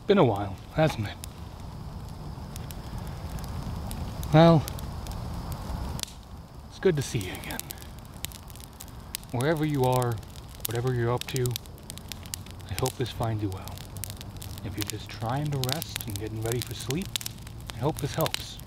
been a while, hasn't it? Well, it's good to see you again. Wherever you are, whatever you're up to, I hope this finds you well. If you're just trying to rest and getting ready for sleep, I hope this helps.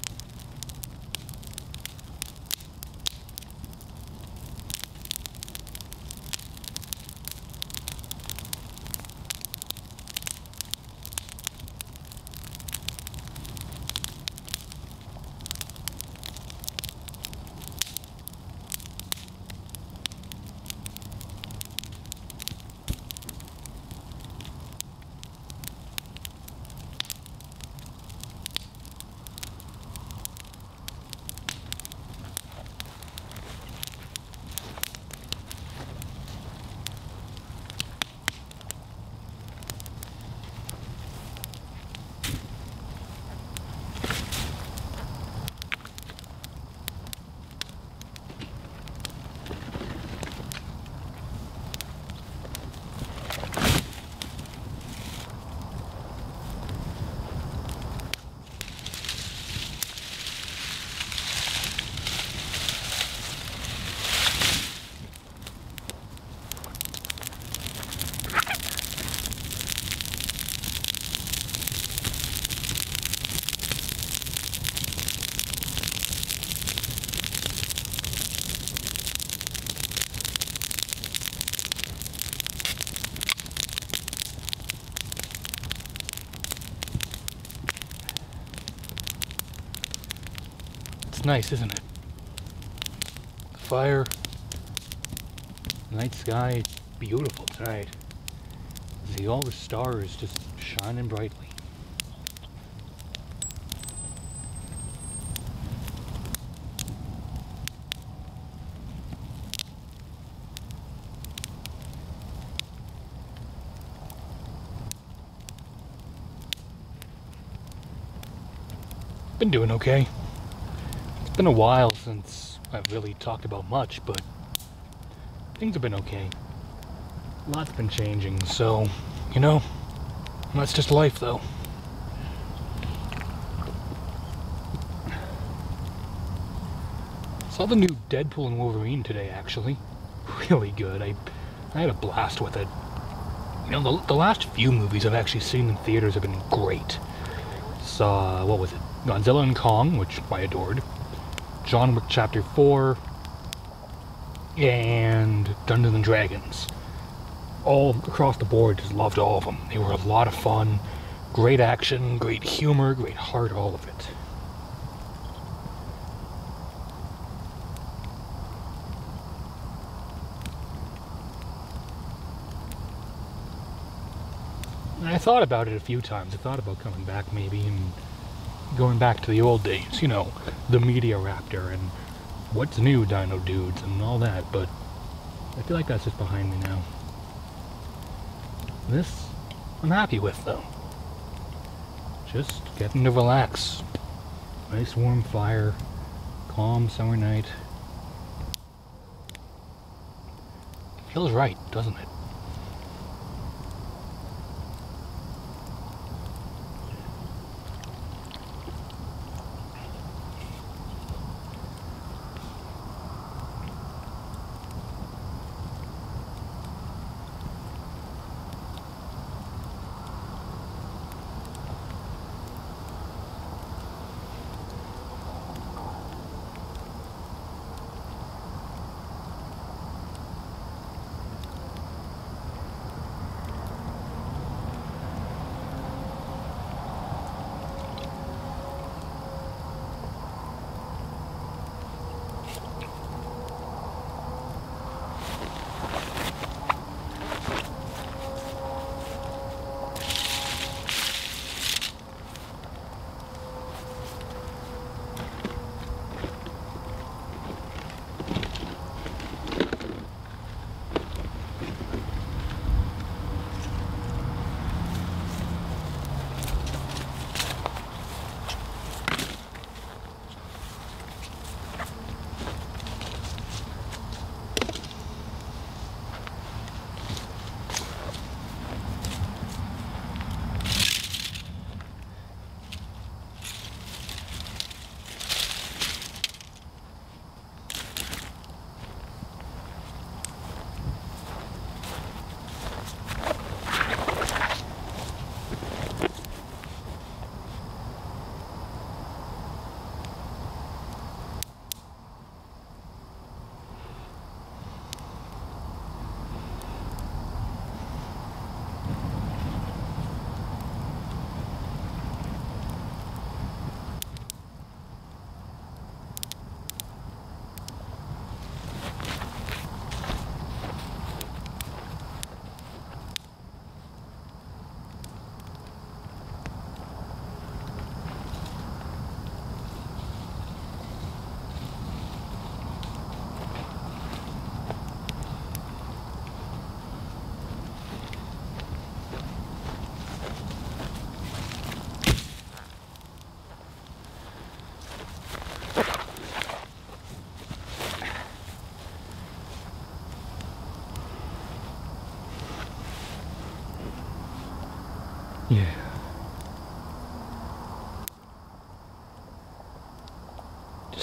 It's nice, isn't it? The fire, the night sky, beautiful tonight. See all the stars just shining brightly. Been doing okay. It's been a while since I've really talked about much, but things have been okay. Lots been changing, so, you know, that's just life, though. Saw the new Deadpool and Wolverine today, actually. Really good. I had a blast with it. You know, the last few movies I've actually seen in theaters have been great. Saw, what was it? Godzilla and Kong, which I adored. John Wick Chapter 4. And Dungeons and Dragons. All across the board, just loved all of them. They were a lot of fun. Great action, great humor, great heart, all of it. And I thought about it a few times. I thought about coming back maybe and going back to the old days, you know, the Meteoraptor and what's new Dino Dudes and all that, but I feel like that's just behind me now. This, I'm happy with, though. Just getting to relax. Nice warm fire, calm summer night. Feels right, doesn't it?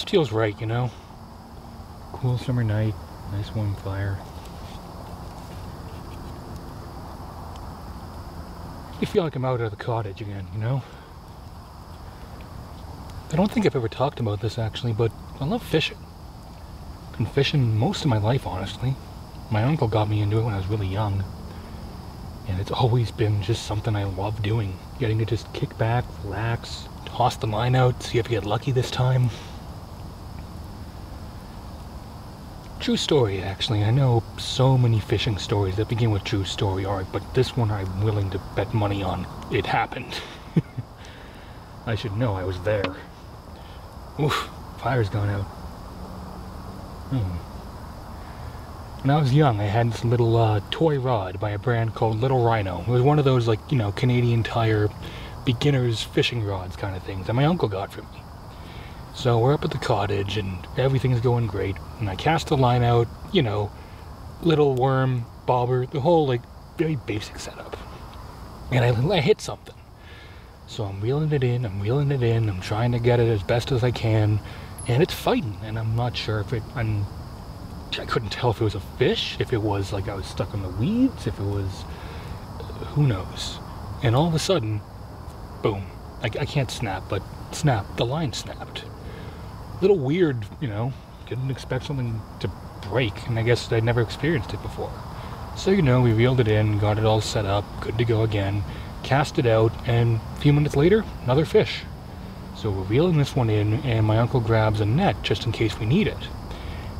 just feels right, you know? Cool summer night, nice warm fire. I feel like I'm out of the cottage again, you know? I don't think I've ever talked about this actually, but I love fishing. I've been fishing most of my life, honestly. My uncle got me into it when I was really young. And it's always been just something I love doing. Getting to just kick back, relax, toss the line out, see if I get lucky this time. True story, actually. I know so many fishing stories that begin with true story arc, but this one I'm willing to bet money on. It happened. I should know I was there. Oof, fire's gone out. When I was young, I had this little toy rod by a brand called Little Rhino. It was one of those, like, you know, Canadian Tire beginner's fishing rods kind of things that my uncle got for me. So we're up at the cottage and everything's going great. And I cast the line out, you know, little worm, bobber, the whole, like, very basic setup. And I hit something. So I'm reeling it in, I'm trying to get it as best as I can. And it's fighting, and I'm not sure if I couldn't tell if it was a fish, if it was like I was stuck in the weeds, if it was, who knows. And all of a sudden, boom, I can't snap, but snap, the line snapped. Little weird, you know, didn't expect something to break, and I guess I'd never experienced it before. So, you know, we reeled it in, got it all set up, good to go again, cast it out, and a few minutes later, another fish. So we're reeling this one in, and my uncle grabs a net just in case we need it.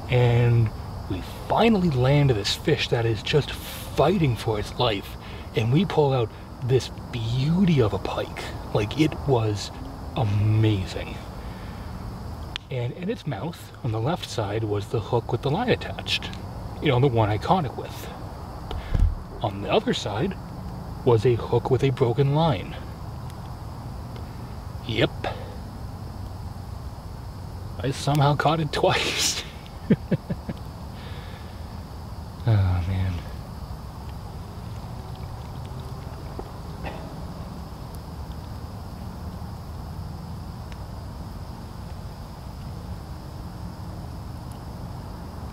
And we finally land this fish that is just fighting for its life, and we pull out this beauty of a pike. Like, it was amazing. And in its mouth, on the left side, was the hook with the line attached. You know, the one I caught it with. On the other side was a hook with a broken line. Yep. I somehow caught it twice. Oh, man.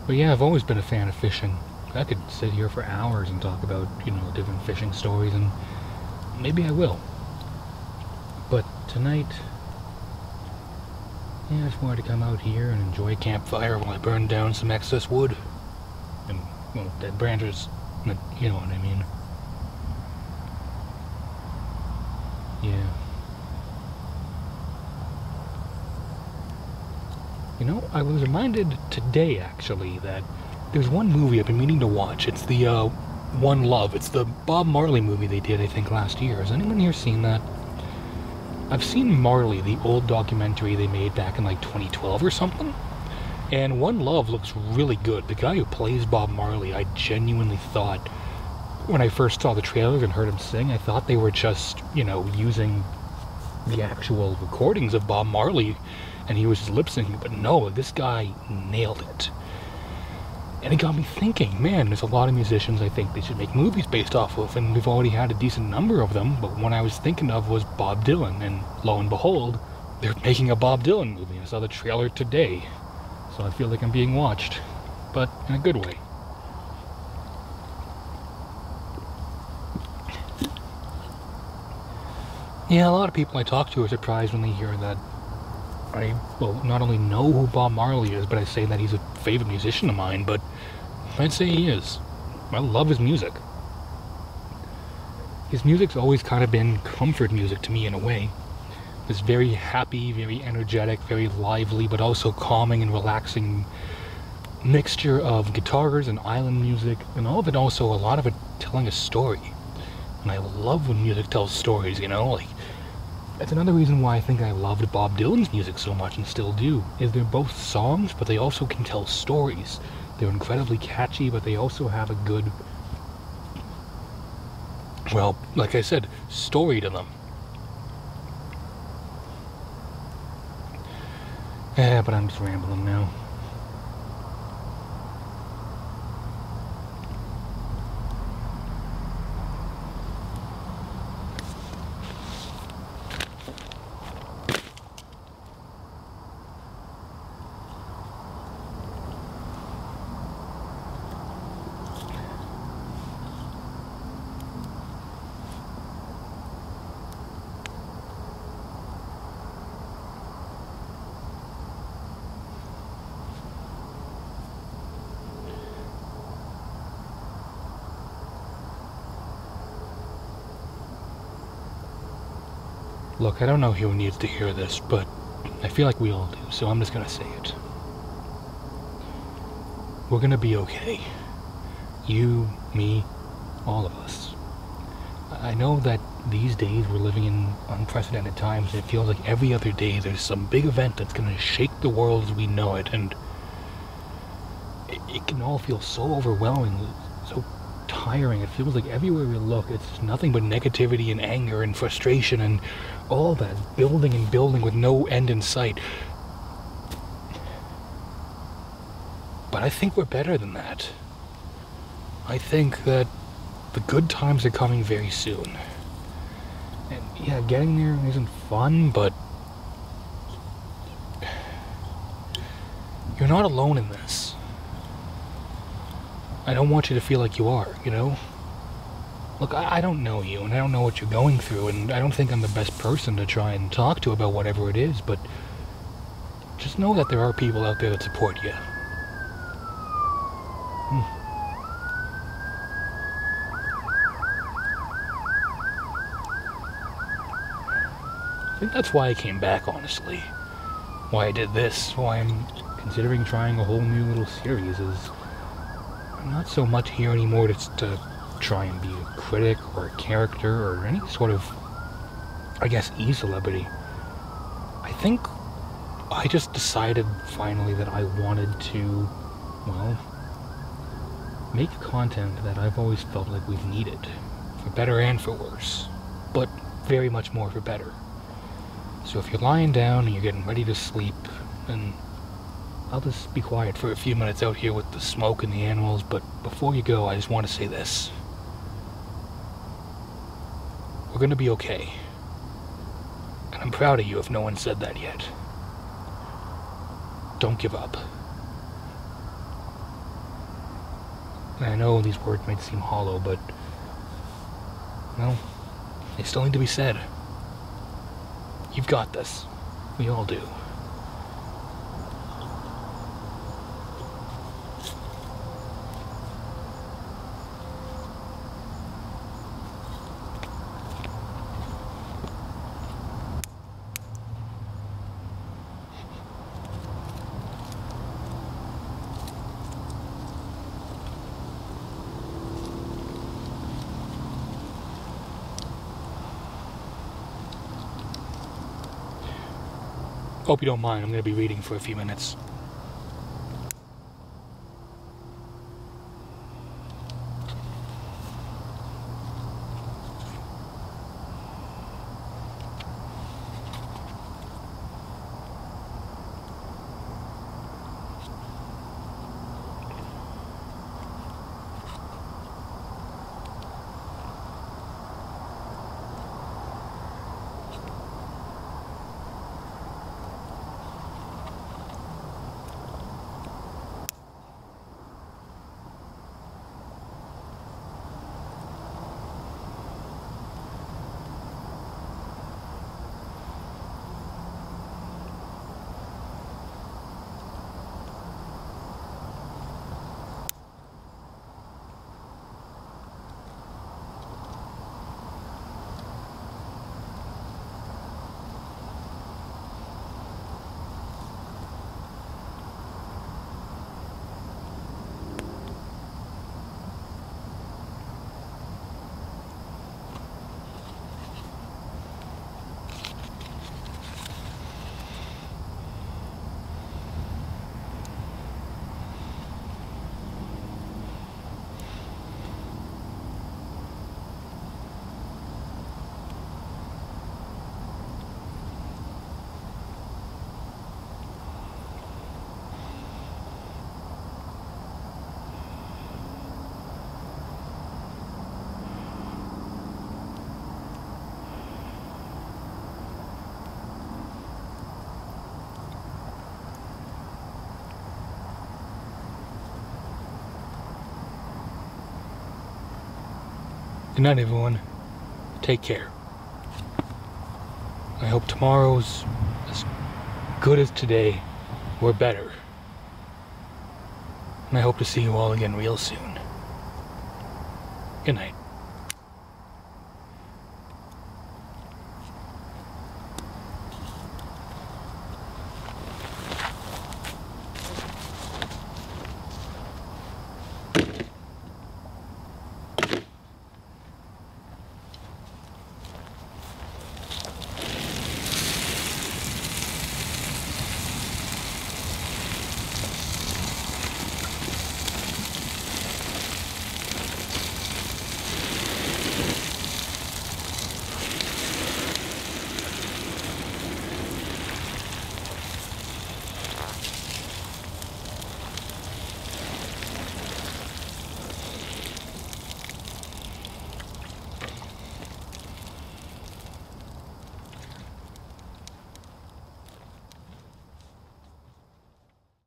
But yeah, I've always been a fan of fishing. I could sit here for hours and talk about, you know, different fishing stories, and maybe I will. But tonight, yeah, I just wanted to come out here and enjoy a campfire while I burn down some excess wood. And, well, dead branches, you know what I mean. Yeah. You know, I was reminded today, actually, that there's one movie I've been meaning to watch. It's the, One Love. It's the Bob Marley movie they did, I think, last year. Has anyone here seen that? I've seen Marley, the old documentary they made back in, like, 2012 or something. And One Love looks really good. The guy who plays Bob Marley, I genuinely thought, when I first saw the trailers and heard him sing, I thought they were just, you know, using the actual recordings of Bob Marley, and he was just lip-syncing. But no, this guy nailed it. And it got me thinking, man, there's a lot of musicians I think they should make movies based off of, and we've already had a decent number of them, but one I was thinking of was Bob Dylan, and lo and behold, they're making a Bob Dylan movie. I saw the trailer today, so I feel like I'm being watched, but in a good way. Yeah, a lot of people I talk to are surprised when they hear that I, well, not only know who Bob Marley is, but I say that he's a favorite musician of mine, but I'd say he is. I love his music. His music's always kind of been comfort music to me in a way. It's very happy, very energetic, very lively, but also calming and relaxing mixture of guitars and island music, and all of it also, a lot of it telling a story. And I love when music tells stories, you know, like, that's another reason why I think I loved Bob Dylan's music so much and still do, is they're both songs, but they also can tell stories. They're incredibly catchy, but they also have a good, well, like I said, story to them. Yeah, but I'm just rambling now. Look, I don't know who needs to hear this, but I feel like we all do, so I'm just gonna say it. We're gonna be okay. You, me, all of us. I know that these days we're living in unprecedented times, and it feels like every other day there's some big event that's gonna shake the world as we know it, and it can all feel so overwhelming, so tiring. It feels like everywhere we look, it's nothing but negativity and anger and frustration and all that building and building with no end in sight. But I think we're better than that. I think that the good times are coming very soon. And yeah, getting there isn't fun, but you're not alone in this. I don't want you to feel like you are, you know? Look, I don't know you, and I don't know what you're going through, and I don't think I'm the best person to try and talk to about whatever it is, but just know that there are people out there that support you. I think that's why I came back, honestly. Why I did this, why I'm considering trying a whole new little series is I'm not so much here anymore just to try and be a critic or a character or any sort of, I guess, e-celebrity. I think I just decided finally that I wanted to, well, make content that I've always felt like we've needed, for better and for worse, but very much more for better. So if you're lying down and you're getting ready to sleep, then I'll just be quiet for a few minutes out here with the smoke and the animals, but before you go, I just want to say this. We're gonna be okay. And I'm proud of you if no one said that yet. Don't give up. And I know these words might seem hollow, but, well, they still need to be said. You've got this. We all do. Hope you don't mind, I'm going to be reading for a few minutes. Good night, everyone. Take care. I hope tomorrow's as good as today, or better. And I hope to see you all again real soon. Good night.